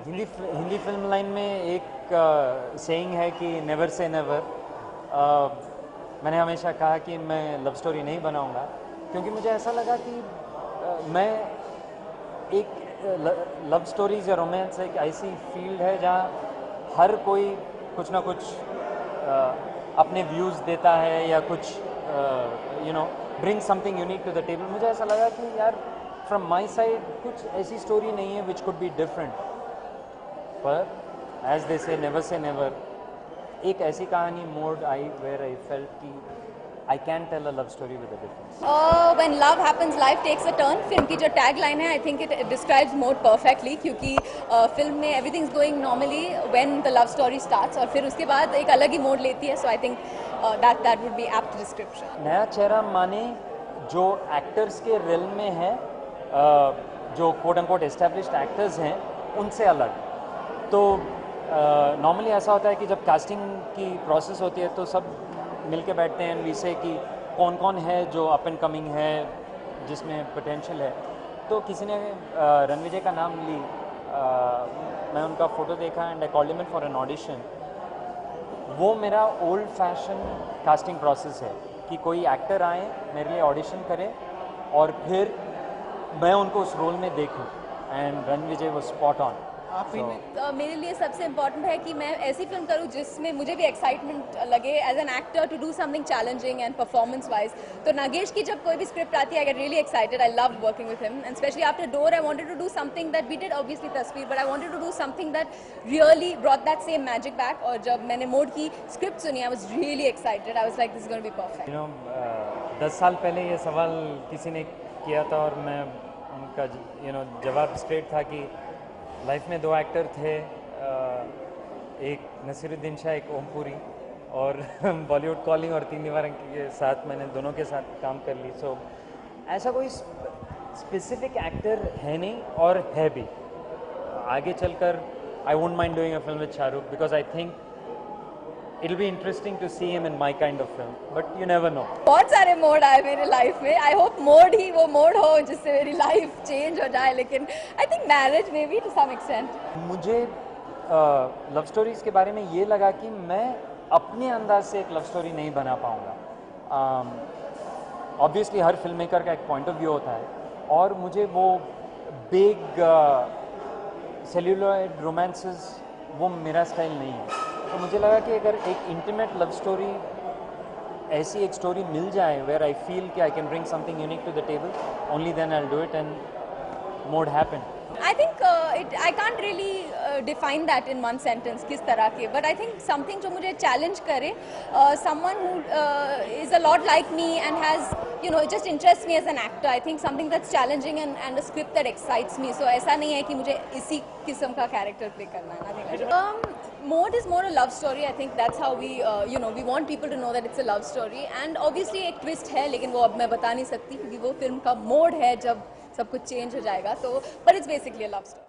Hindi film line में एक saying है कि नेवर से नेवर। मैंने हमेशा कहा कि मैं लव स्टोरी नहीं बनाऊंगा, क्योंकि मुझे ऐसा लगा कि मैं एक लव स्टोरीज या रोमांस एक ऐसी फील्ड है जहाँ हर कोई कुछ ना कुछ अपने व्यूज़ देता है या कुछ bring something unique to the table. मुझे ऐसा लगा कि यार फ्रॉम माई साइड कुछ ऐसी स्टोरी नहीं है विच कुड बी डिफरेंट, पर एज दे से नेवर एक ऐसी कहानी मोड आई वेयर आई फेल्ट कि I can tell a love story with a difference. When love happens, life takes a turn. Film की जो टैग लाइन है, I think it describes मोड perfectly, क्योंकि फिल्म में everything is going normally when the love story starts, और फिर उसके बाद एक अलग ही मोड लेती है. So I think that would be apt description. नया चेहरा माने जो एक्टर्स के रियल में है, जो कोट अनकोट एस्टेब्लिश्ड एक्टर्स हैं उनसे अलग। तो नॉर्मली ऐसा होता है कि जब कास्टिंग की प्रोसेस होती है तो सब मिल के बैठते हैं वी से कि कौन कौन है जो अप एंड कमिंग है, जिसमें पोटेंशियल है। तो किसी ने रणविजय का नाम ली, मैं उनका फ़ोटो देखा and I called him in for an audition. वो मेरा ओल्ड फैशन कास्टिंग प्रोसेस है कि कोई एक्टर आए, मेरे लिए ऑडिशन करे और फिर मैं उनको उस रोल में देखूं, एंड रणविजय वो स्पॉट ऑन। मेरे लिए सबसे इम्पोर्टेंट है कि मैं ऐसी फिल्म करूँ जिसमें मुझे भी एक्साइटमेंट लगे as an actor to do something challenging and performance wise. तो नागेश की जब कोई भी स्क्रिप्ट आती है, I get really excited. I love working with him, and specially after Dor I wanted to do something that we did obviously tasveer, but I wanted to do something that really brought that same magic back. और जब मैंने मोड की script सुनी, I was really excited. I was like this is gonna be perfect. 10 साल पहले ये सवाल किसी ने किया था और मैं उनका जवाब स्ट्रेट था कि लाइफ में 2 एक्टर थे, एक नसीरुद्दीन शाह, एक ओमपुरी, और बॉलीवुड कॉलिंग और 3 निवारन के साथ मैंने दोनों के साथ काम कर ली. सो ऐसा कोई स्पेसिफिक एक्टर है नहीं, और है भी आगे चलकर I won't mind doing a film with Shahrukh, because I think it'll be interesting to see him in my kind of film, but you never know. बहुत सारे मोड आए मेरे लाइफ में. आई होप मोड ही वो मोड हो जिससे मेरी life change हो जाए, लेकिन आई थिंक मैरिज में भी टू सम एक्सटेंट. मुझे लव स्टोरीज़ के बारे में ये लगा कि मैं अपने अंदाज से एक लव स्टोरी नहीं बना पाऊँगा. ऑब्वियसली हर फिल्म मेकर का एक पॉइंट ऑफ व्यू होता है, और मुझे वो बिग सेल्यूलॉइड रोमांसेस वो मेरा स्टाइल नहीं है. तो मुझे लगा कि अगर एक इंटीमेट लव स्टोरी, ऐसी एक स्टोरी मिल जाए वेयर आई फील कि I can bring something unique to the table, only then I will do it, and mode happen. I think I can't really define that in one sentence किस तरह के, but I think something जो मुझे challenge करे, someone who is a lot like me and has just interests me as an actor. I think something that's challenging and a script that excites me. So ऐसा नहीं है कि मुझे इसी किस्म का character play करना है. Nothing like that. Mode is more a love story. I think that's how we we want people to know that it's a love story. And obviously एक twist है, लेकिन वो अब मैं बता नहीं सकती क्योंकि वो फिल्म का मोड है जब सब कुछ चेंज हो जाएगा. तो but it's basically a love story.